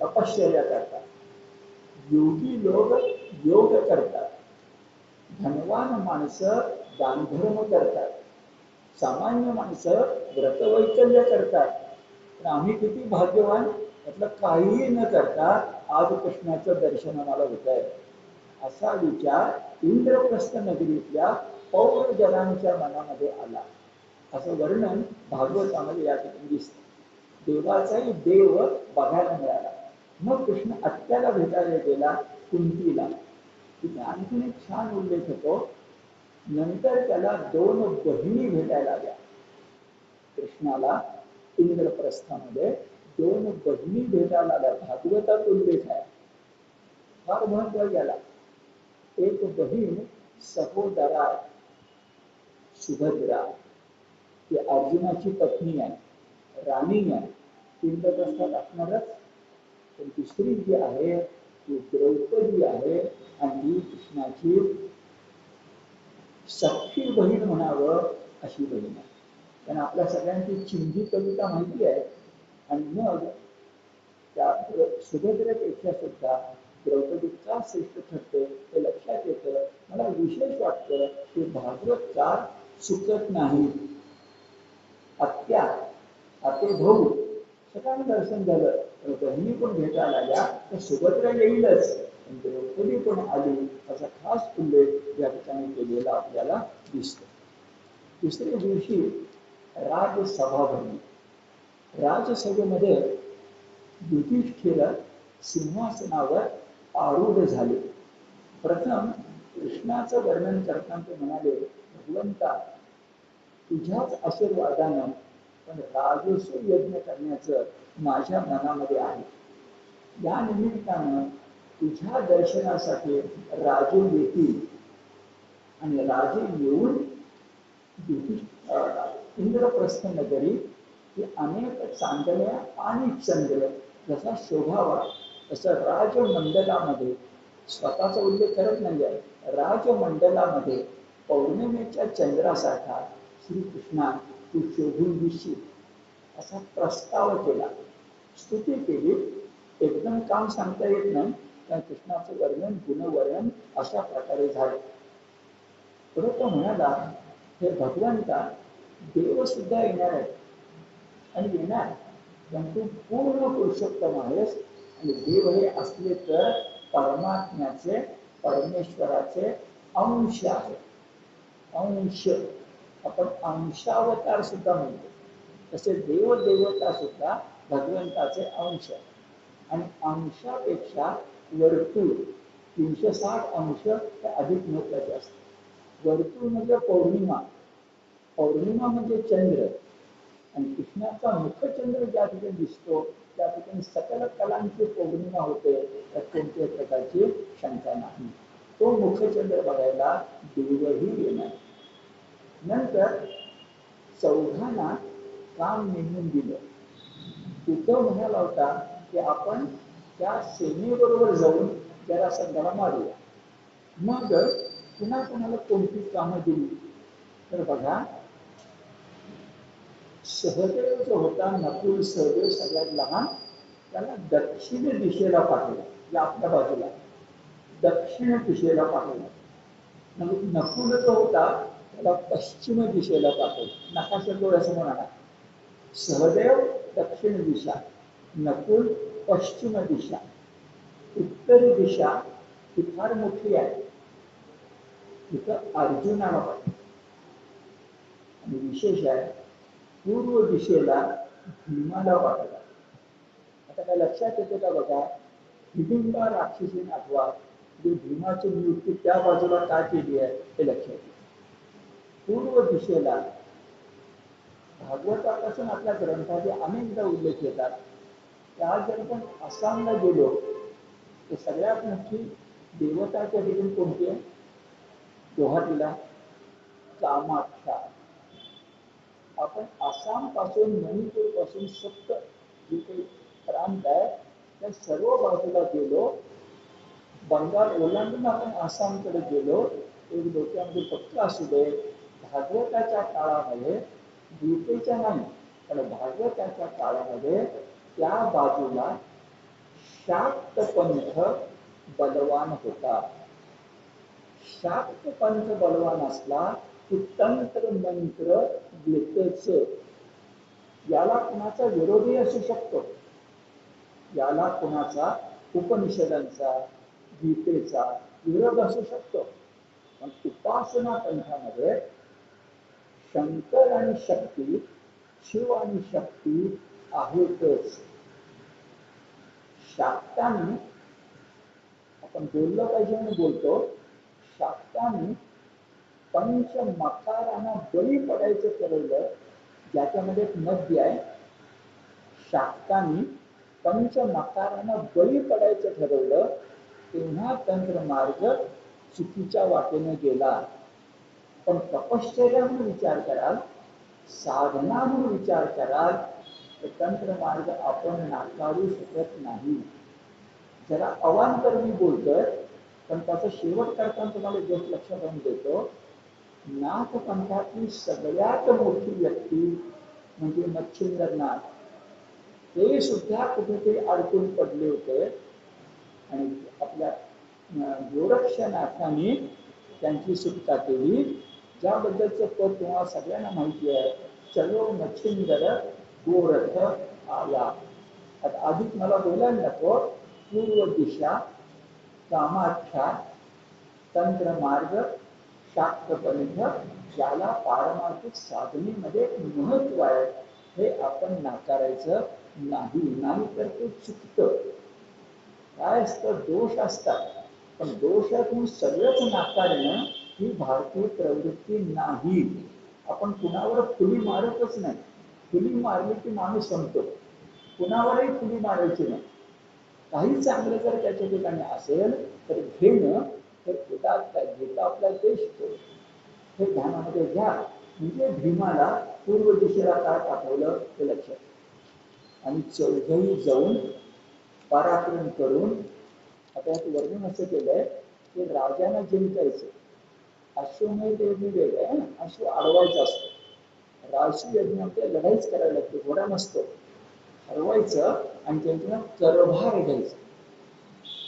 तपश्चर्या करतात, योगी लोक योग करतात, धनवान माणसं दानधर्म करतात, सामान्य माणसं व्रतवैकल्य करतात. पण आम्ही किती भाग्यवान, म्हटलं काहीही न करता आज कृष्णाचं दर्शन आम्हाला होत आहे, असा विचार इंद्रप्रस्थ नगरीतल्या पौरजनांच्या मनामध्ये आला. असं वर्णन भागवतामध्ये या ठिकाणी दिसतं. देवाचाही देव बघायला मिळाला. मग कृष्ण आत्याला भेटायला गेला, कुंतीला. तिथे आणखीन एक छान उल्लेख होतो. नंतर त्याला दोन बहिणी भेटायला आल्या. कृष्णाला इंद्रप्रस्थामध्ये दोन बहिणी भेटायला आल्या. भागवतात उल्लेख आहे, फार महत्व गेला. एक बहीण सहोदरा सुभद्रा, ती अर्जुनाची पत्नी आहे, राणी आहे, इंद्रप्रस्थात असणारच. पण दुसरी जी आहे ती द्रौपदी आहे आणि ती कृष्णाची सख्खी बहीण म्हणावं अशी बहीण आहे. कारण आपल्या सगळ्यांची चिंधी कविता माहिती आहे. आणि मग त्या सुभद्रेपेक्षा सुद्धा द्रौपदी का श्रेष्ठ ठरते हे लक्षात येतं. मला विशेष वाटतं की भागवतकार चुकत नाही. आत्या, आते भाऊ सगळ्यांना दर्शन झालं, तर बहिणी पण भेटायला आल्या तर सुभद्रा येईलच, द्रौपदी पण आली असा खास उल्लेख या ठिकाणी केलेला आपल्याला दिसतो. दुसऱ्या दिवशी राजसभा भरली. राजसभेमध्ये युधिष्ठिर सिंहासनावर आरूढ झाले. प्रथम कृष्णाचं वर्णन करताना ते म्हणाले, भगवंता तुझ्याच आशीर्वादानं पण राजसूय यज्ञ करण्याचं माझ्या मनामध्ये आहे. या निमित्तानं तुझ्या दर्शनासाठी राजे येतील आणि राजे येऊन इंद्रप्रस्थ नगरी ही अनेक चांदण्या आणि चंद्र जसा शोभावा तसं राजमंडलामध्ये, स्वतःचा उल्लेख करत नाही आहे, राजमंडलामध्ये पौर्णिमेच्या चंद्रासारखा श्रीकृष्णा तू शोभून दिसशील असा प्रस्ताव केला, स्तुती केली. एकदम काम सांगता येत नाही, कारण कृष्णाचं वर्णन गुणवर्णन अशा प्रकारे झालं. पुढे तो म्हणाला, हे भगवंता देव सुद्धा येणार आहे आणि येणार, पण तू पूर्ण पुरुषोत्तम आहेस आणि देव हे असले तर परमात्म्याचे, परमेश्वराचे अंश आहे. अंश आपण अंशावतार सुद्धा म्हणतो, तसे देव देवता सुद्धा भगवंताचे अंश आहे. आणि अंशापेक्षा वर्तुळ 360 अंश हे अधिक महत्वाचे असते. वर्तुळ म्हणजे पौर्णिमा, पौर्णिमा म्हणजे चंद्र, आणि कृष्णाचा मुखचंद्र ज्या ठिकाणी दिसतो त्या ठिकाणी सकल कलांची पौर्णिमा होते, तर कोणत्याही प्रकारची शंका नाही. तो मुखचंद्र बघायला देवही येणार. नंतर चौघांना काम नेमून दिलं. उद्धव म्हणाला होता की आपण त्या सेनेबरोबर जाऊन जरासंधाला मारूया. मग पुन्हा कोणाला कोणती कामं दिली तर बघा, सहदेव जो होता, नकुल सहदेव सगळ्यात लहान, त्याला दक्षिण दिशेला पाठवलं, या आपल्या बाजूला दक्षिण दिशेला पाठवलं. नकुल जो होता त्याला पश्चिम दिशेला पाठवलं. नकाशा डोळ्यासमोर म्हणा, सहदेव दक्षिण दिशा, नकुल पश्चिम दिशा, उत्तर दिशा ही फार मोठी आहे, तिथं अर्जुनाला पाठवलं. आणि विशेष आहे, पूर्व दिशेला भीमाला पाठवला. आता काय लक्षात येते का बघा, हिडिंबा राक्षसीने आठवा भीमाची नियुक्ती त्या बाजूला का केली आहे हे लक्षात येते. पूर्व दिशेला भागवतापासून आपल्या ग्रंथाचे अनेकदा उल्लेख येतात. त्या जर आपण आसामला गेलो तर सगळ्यात मोठी देवताच्या ठिकाणी कोणती आहे? गुवाहाटीला कामाख्या. आपण आसाम पासून, मणिपूर पासून सप्त जे काही प्रांत आहे त्या सर्व बाजूला गेलो, बंगाल ओलांडून आपण आसामकडे गेलो, एक डोक्यामध्ये पक्क असू दे, भागवताच्या काळामध्ये, गीतेच्या नाही पण भागवताच्या काळामध्ये त्या बाजूला शाक्त पंथ बलवान होता. शाक्त पंथ बलवान असला की तंत्र मंत्र गीतेच, याला कुणाचा विरोधी असू शकतो, याला कुणाचा उपनिषदांचा गीतेचा विरोध असू शकतो, पण उपासना पंथामध्ये शंकर आणि शक्ती, शिव आणि शक्ती आहेतच. शाक्तांनी, आपण बोललं पाहिजे म्हणून बोलतो, शाक्तांनी पंचमकारांना बळी पडायचं ठरवलं, ज्याच्यामध्ये एक नद्य आहे. शाक्तांनी पंचमकारांना बळी पडायचं ठरवलं, तेव्हा तंत्रमार्ग चुकीच्या वाटेने गेला. पण तपश्चर्या म्हणून विचार कराल, साधना म्हणून विचार कराल तर तंत्रमार्ग आपण नाकारू शकत नाही. जरा अवांतर मी बोलतोय, पण त्याचा शेवट करताना तुम्हाला गोष्ट लक्षात आणून देतो. नाथ पंथातली सगळ्यात मोठी व्यक्ती म्हणजे मच्छिंद्रनाथ, ते सुद्धा कुठेतरी अडकून पडले होते आणि आपल्या गोरक्षनाथांनी त्यांची सुटका केली, ज्याबद्दलचं पद तुम्हाला सगळ्यांना माहिती आहे. चलो मच्छिंद्र गोरख आला. आता अधिक मला बोलायला नको. पूर्व दिशा, कामाख्या, तंत्रमार्ग, शाक्तपंथ, ज्याला पारमार्थिक साधनेमध्ये महत्व आहे, हे आपण नाकारायचं नाही तर ते चुकतं. काय असतं, दोष असतात, पण दोषातून सगळंच नाकारणं ही भारतीय प्रवृत्ती नाही. आपण कुणावर फुली मारतच नाही. फुली मारली की माणूस संपतो. कुणावरही फुली मारायची नाही. काही चांगलं जर त्याच्या ठिकाणी असेल तर घेणं हे उदात्त आहे. गीता आपला देश हे ध्यानामध्ये घ्या. म्हणजे भीमाला पूर्व दिशेला काय पाठवलं हे लक्षात. आणि चौघही जाऊन पराक्रम करून, आता यात वर्णन असं केलंय की राजांना जिंकायचं. अश्वमेध यज्ञ वेगळं आहे, अश्व अडवायचा असतो. राजसूय यज्ञामध्ये लढाईच करायला लागते, घोडा नसतो. हरवायचं आणि त्यांच्यानं करभार घ्यायचं.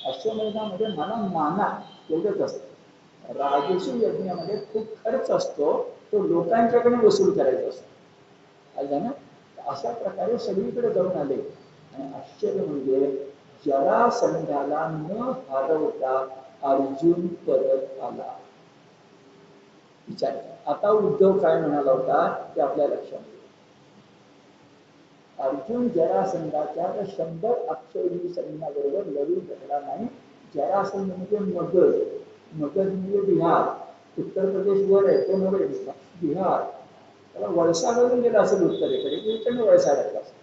अश्वमेधामध्ये मला माना एवढंच असतं. राजसूय यज्ञामध्ये खूप खर्च असतो, तो लोकांच्याकडे वसूल करायचा असतो. आलं ना? अशा प्रकारे सगळीकडे जाऊन आले. आणि आश्चर्य म्हणजे जरासंधाला न हरवता अर्जुन परत आला. विचार, आता उद्धव काय म्हणाला होता ते आपल्या लक्षात. अर्जुन जरासंधाच्या 100 अक्षौहिणी सैन्याबरोबर लढू शकला नाही. जरासंध म्हणजे मगध, मगध म्हणजे बिहार, उत्तर प्रदेश वर आहे, तो नव्हे बिहार. त्याला वळसा घालून गेला असेल उत्तरेकडे, इकडे वळसा घातला असेल.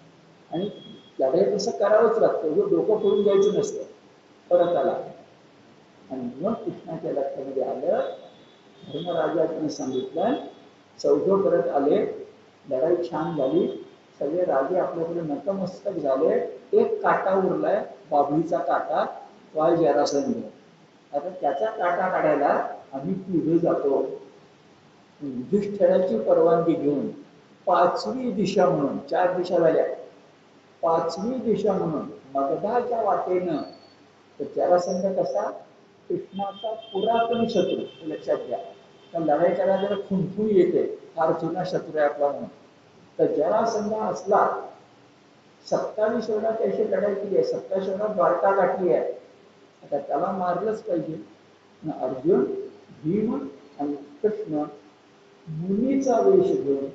आणि त्याला तसं करावंच लागतं, जो डोकं फोडून जायचं नसतं. परत आला आणि मग कृष्णाच्या लक्षामध्ये आलं. धर्मराजाने सांगितलं, चौघं परत आले, लढाई छान झाली, सगळे राजे आपल्याकडे नतमस्तक झाले. एक काटा उरलाय, बाभळीचा काटा वाय जरासंध. आता त्याचा काटा काढायला आम्ही तिघे जातो. युधिष्ठिराची परवानगी घेऊन पाचवी दिशा म्हणून, 4 दिशा झाल्या, पाचवी दिशा म्हणून मगधाच्या वाटेनं. तर जरासंध कसा कृष्णाचा पुरातन शत्रू, लक्षात घ्या. तर लढाई करायला जरा खुणखुण येते, फार जुना शत्रू आहे आपला म्हणून. तर जरासंध असला 27 वर्षात त्याची लढाई केली आहे, 27 वर्षात द्वारका गाठली आहे. आता त्याला मारलंच पाहिजे. अर्जुन, भीम आणि कृष्ण मुनीचा वेश घेऊन,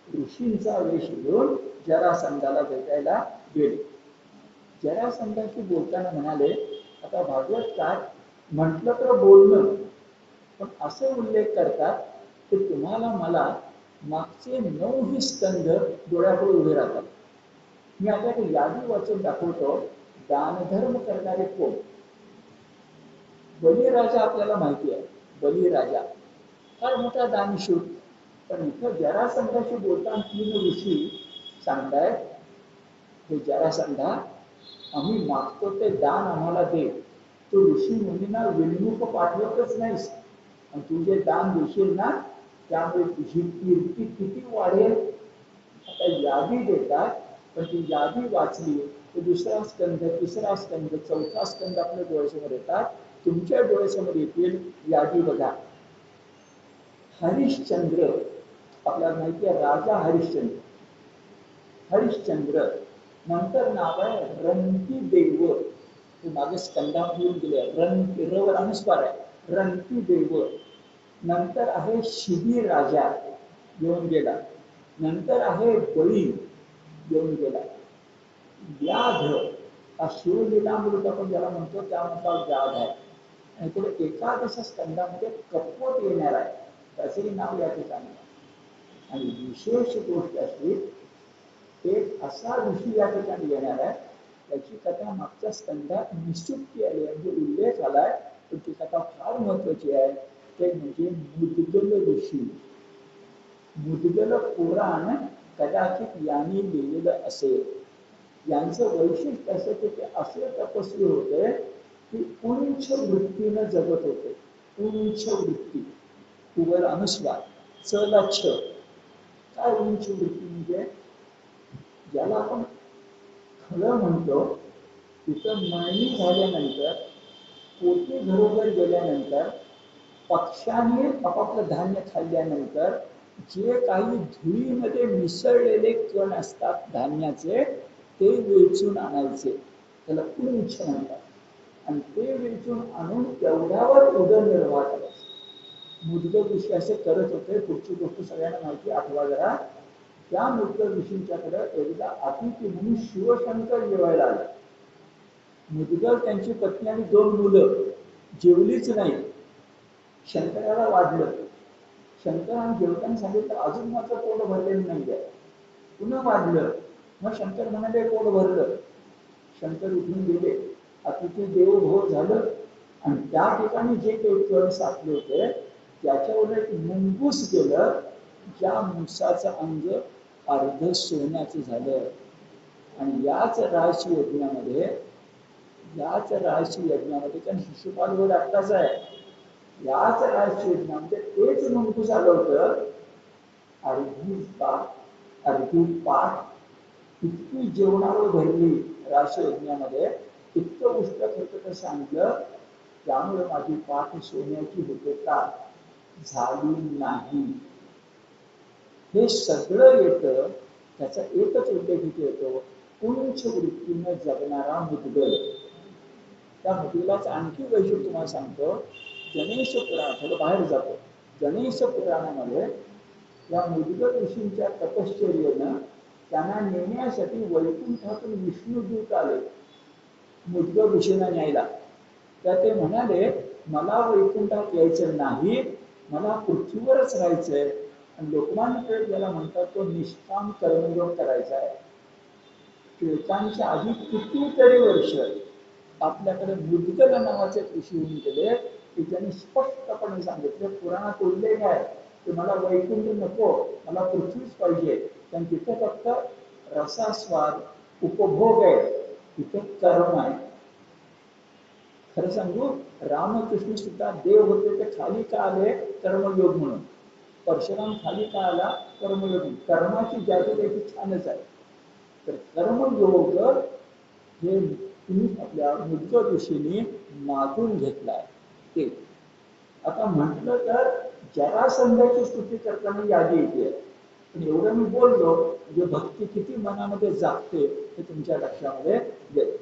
ऋषींचा वेश घेऊन जरासंधाला भेटायला गेले. जरासंधाशी बोलताना म्हणाले, आता भागवतकार म्हटलं तर बोलणं, पण असे उल्लेख करतात की तुम्हाला मला मागचे 9 स्कंध डोळ्यापुढे उभे राहतात. मी आता एक यादी वाचून दाखवतो. दानधर्म करणारे कोण? बलिराजा आपल्याला माहिती आहे. बलिराजा फार मोठा दानशूर. पण इथं जरासंधाशी बोलताना 3 ऋषी सांगतायत, हे जरासंधा, आम्ही मागतो ते दान आम्हाला दे. तू ऋषी मुनींना विनमुख पाठवतच नाहीस, आणि तू जे दान देशील ना त्यामुळे तुझी कीर्ती किती वाढेल. आता यादी देतात, पण ती यादी वाचली तर 2रा स्कंध, 3रा स्कंध, 4था स्कंध आपल्या डोळ्यासमोर येतात. तुमच्या डोळ्यासमोर येतील. यादी बघा. हरिश्चंद्र, आपल्याला माहिती आहे राजा हरिश्चंद्र. हरिश्चंद्र नंतर नाव आहे रंती देव. ते मागे स्कंदामध्ये येऊन गेले. रवर अनुस्वार आहे, रंती देव. नंतर आहे शिबी राजा, येऊन गेला. नंतर आहे बळी, येऊन गेला. व्याध, हा शिवलीलामृत आपण ज्याला म्हणतो त्यामधला व्याध आहे. आणि पुढे 11 स्कंदामध्ये कपट येणार आहे, त्याचंही नाव या ठिकाणी. आणि विशेष गोष्ट अशी, एक असा ऋषी या ठिकाणी येणार आहे, त्याची कथा मागच्या स्कंदात निश्चिती आली आहे, म्हणजे उल्लेख आलाय, पण ती कथा फार महत्वाची आहे. ते म्हणजे मुद्गल ऋषी. मुद्गल पुराण कदाचित यांनी लिहिलेलं असेल. यांचं वैशिष्ट्य असं की ते असे तपस्वी होते की उंच वृत्तीनं जगत होते. उंच वृत्ती, उवर अनुस्वार, चला छ. काय उंच वृत्ती म्हणजे? ज्याला आपण खळं म्हणतो, तिथं मळणी झाल्यानंतर, पोटी घरोघर गेल्यानंतर, पक्ष्याने आपापलं धान्य खाल्ल्यानंतर जे काही धुळीमध्ये मिसळलेले कण असतात धान्याचे, ते वेचून आणायचे, त्याला उंच म्हणतात. आणि ते वेचून आणून तेवढ्यावर उदरनिर्वाह करायचे. मुद्गल ऋषी असे करत होते. पुढची गोष्ट सगळ्यांना माहिती, आठवा जरा. त्या मुद्गल ऋषींच्याकडे एकदा अतिथी म्हणून शिवशंकर जेवायला आला. मुद्गल, त्यांची पत्नी आणि 2 मुलं जेवलीच नाही. शंकराला वाढलं. शंकराने जेवताना सांगितलं, अजून माझं पोट भरलेलं नाही आहे. पुन्हा वाढलं. मग शंकर म्हणाले, पोट भरलं. शंकर उठून गेले. अतिथी देवो भव झालं. आणि त्या ठिकाणी जे काही कण साचले होते त्याच्यावर एक मुंगूस केलं. ज्या मुंगसाचं अंग अर्ध सोन्याचं झालं. आणि याच राशी यज्ञामध्ये, कारण शिशुपाल वर आत्ताच आहे, याच राशी यज्ञामध्ये तेच मुंगूस आलं होतं. अर्धी पाठ इतकी जेवणावर भरली राशी यज्ञामध्ये, इतकं उष्टक होतं तर सांगितलं, त्यामुळे माझी पाठ सोन्याची होते का? झाली नाही. हे सगळं येतं. त्याचा एकच उल्लेख इथे येतो, उंच वृत्तीने जगणारा मुद्गल. त्या मुद्गलाचं आणखी वैशिष्ट्य तुम्हाला सांगतो. गणेश पुराण, थोडं बाहेर जातो. गणेश पुराणामध्ये या मुद्गल ऋषींच्या तपश्चर्येनं त्यांना नेण्यासाठी वैकुंठातून विष्णुदूत आले मुद्गल ऋषींना न्यायला. तर ते म्हणाले, मला वैकुंठात यायचं नाही, मला पृथ्वीवरच राहायचंय. आणि लोकमान्य टिळक ज्याला म्हणतात, तो निष्काम कर्मयोग करायचा आहे. टिळकांच्या आधी कितीतरी वर्ष आपल्याकडे मुद्गल नावाचे ऋषी होऊन गेले की त्यांनी स्पष्टपणे सांगितले, पुराणात उल्लेख आहे की मला वैकुंठ नको, मला पृथ्वीच पाहिजे. कारण तिथे फक्त रसास्वाद, उपभोग आहे, तिथे कर्म आहे. खरं सांगू, रामकृष्ण सुद्धा देव होते ते खाली का आले? कर्मयोग म्हणून. परशुराम खाली का आला? कर्मयोग. कर्माची जादू त्याची छानच आहे. तर कर्मयोग हे तुम्ही आपल्या मुद्ग ऋषींनी मागून घेतलाय ते. आता म्हटलं तर जरासंधाची स्तुती करताना यादी येते. पण एवढं मी बोललो म्हणजे भक्ती किती मनामध्ये जागते हे तुमच्या लक्षामध्ये येते.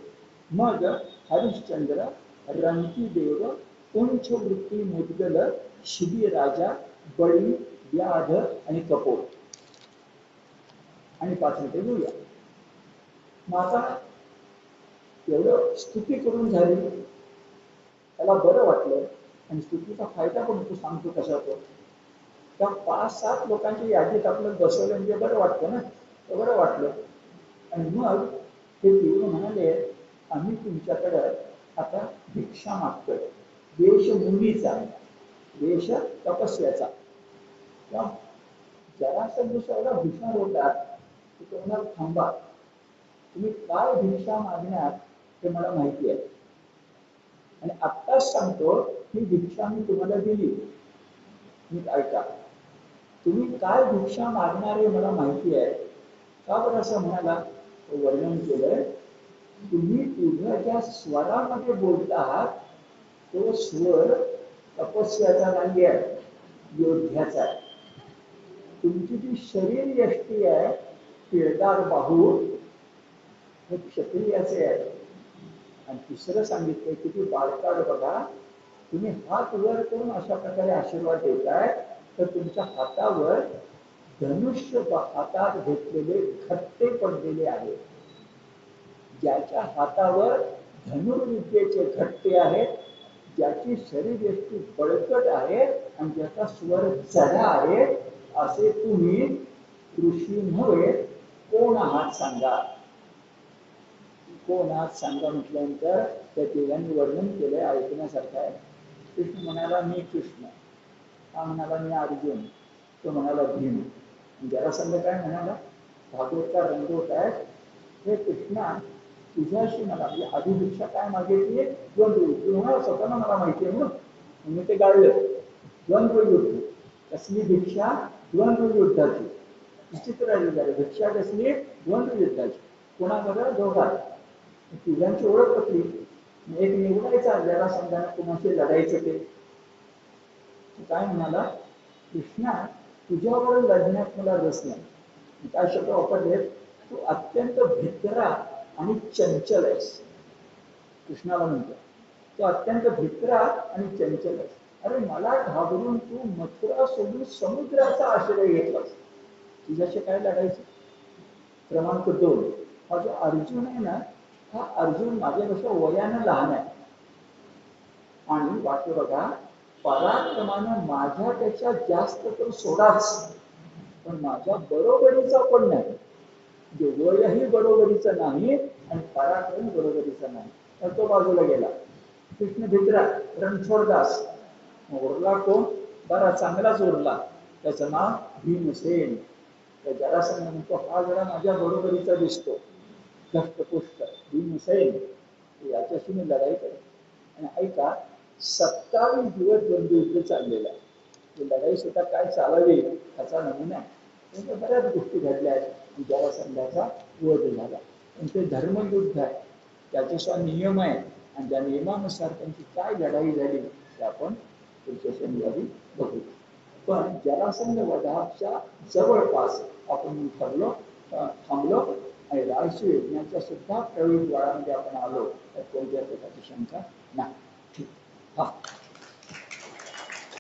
मग हरिश्चंद्र, रंतीदेव, उंच वृत्ती मुद्गल, शिबी राजा, बळी, व्याध आणि कपोळ. आणि 5 मिनिटे घेऊया. माझा एवढं स्तुती करून झाली, त्याला बरं वाटलं. आणि स्तुतीचा फायदा पण तू सांगतो कसा तो. त्या 5-7 लोकांच्या यादीत आपलं बसवलं म्हणजे बरं वाटतं ना, तर बरं वाटलं. आणि मग ते देव म्हणाले, आम्ही तुमच्याकडं आता भिक्षा मागतोय. वेश मुनीचा, वेश तपस्याचा. जरासंध एवढा हुशार होतात की तो म्हणाल, थांबा, तुम्ही काय भिक्षा मागण्यात हे मला माहिती आहे. आणि आत्ताच सांगतो, ही भिक्षा मी तुम्हाला दिली. नीट ऐका, तुम्ही काय भिक्षा मागणार आहे मला माहिती आहे. का बरं असं म्हणाला? वर्णन केलंय, तुम्ही तुझ्या ज्या स्वरामध्ये बोलत आहात तो स्वर तपस्याचा नाही आहे, योद्ध्याचा आहे. तुमची जी शरीर यष्टी आहे, पिळदार बाहू, हे क्षत्रियाचे आहे. आणि तिसरं सांगितलंय, किती बाळकाड बघा, तुम्ही हात वर करून अशा प्रकारे आशीर्वाद देताय तर तुमच्या हातावर धनुष्य हातात घेतलेले घट्टे पडलेले आहेत. ज्याच्या हातावर धनुर्विद्येचे घट्टे आहेत, ज्याची शरीर यष्टी बळकट आहे आणि ज्याचा स्वर चढा आहे, असे तुम्ही ऋषी नव्हे, कोण आहात सांगा. कोण आहात सांगा म्हटल्यानंतर त्या तिघांनी वर्णन केलंय, ऐकण्यासारखं आहे. कृष्ण म्हणाला, मी कृष्ण. हा म्हणाला, मी अर्जुन. तो म्हणाला, भीम. जरासंध काय म्हणाला? भागवतचा रंगवत आहे, हे कृष्णा, तुझ्याशी मला म्हणजे अभिभिक्षा काय मागितली? द्वंद्व युद्ध. म्हणाला, स्वतःला मला माहिती आहे म्हणून मी ते गाळलं. द्वंद्व युद्ध. कसली भिक्षा? द्वंद्व युद्धाची. विचित्र झाली. भिक्षा कसली? द्वंद्व युद्धाची. कोणाकडे? दोघात. तिघांची ओळख पटली. एक निवडायचा जरासंधाने कुणाशी लढायचं ते. काय म्हणाला? कृष्णा, तुझ्यावर लढण्यात मला रस नाही. काय शब्द वापरले? तू अत्यंत भित्रा आणि चंचल आहेस. कृष्णाला म्हणतो, तू अत्यंत भित्रा आणि चंचल आहेस. अरे मला घाबरून तू मथुरा सोडून समुद्राचा आश्रय घेतलास. तुझ्याशी काय लढायचं? क्रमांक 2, हा जो अर्जुन आहे ना, हा अर्जुन माझ्यापेक्षा वयानं लहान आहे. आणि वाक्य बघा, पराक्रमानं माझ्यापेक्षा जास्त तर सोडाच, पण माझ्या बरोबरीचा पण नाही. म्हणजे वयही बरोबरीचं नाही आणि पराक्रम बरोबरीचा नाही. तर तो बाजूला गेला. कृष्ण भित्रा, रणछोडदास. उरला कोण? बरा चांगलाच उरला. त्याचं नाव भीमसेन. त्या जरासंध म्हणतो, हा जरा माझ्या बरोबरीचा दिसतो, धष्टपुष्ट भीमसेन, याच्याशी मी लढाई करेन. आणि ऐका, 27 दिवस द्वंद्वयुद्ध चाललेलं आहे. ही लढाई सुद्धा काय चालावी याचा नमुना आहे. म्हणजे बऱ्याच गोष्टी घडल्या आहेत. जरासंधाचा वध झाला. पण ते धर्मयुद्ध आहे, त्याचे सुद्धा नियम आहे. आणि त्या नियमानुसार त्यांची काय लढाई झाली ते आपण पुढच्या शनिवारी बघू. पण जरासंध वधाच्या जवळपास आपण थांबलो आणि राजसूय यज्ञाच्या सुद्धा प्रवेशद्वारामध्ये आपण आलो. तर कोणत्या प्रकारची शंका नाही. हा.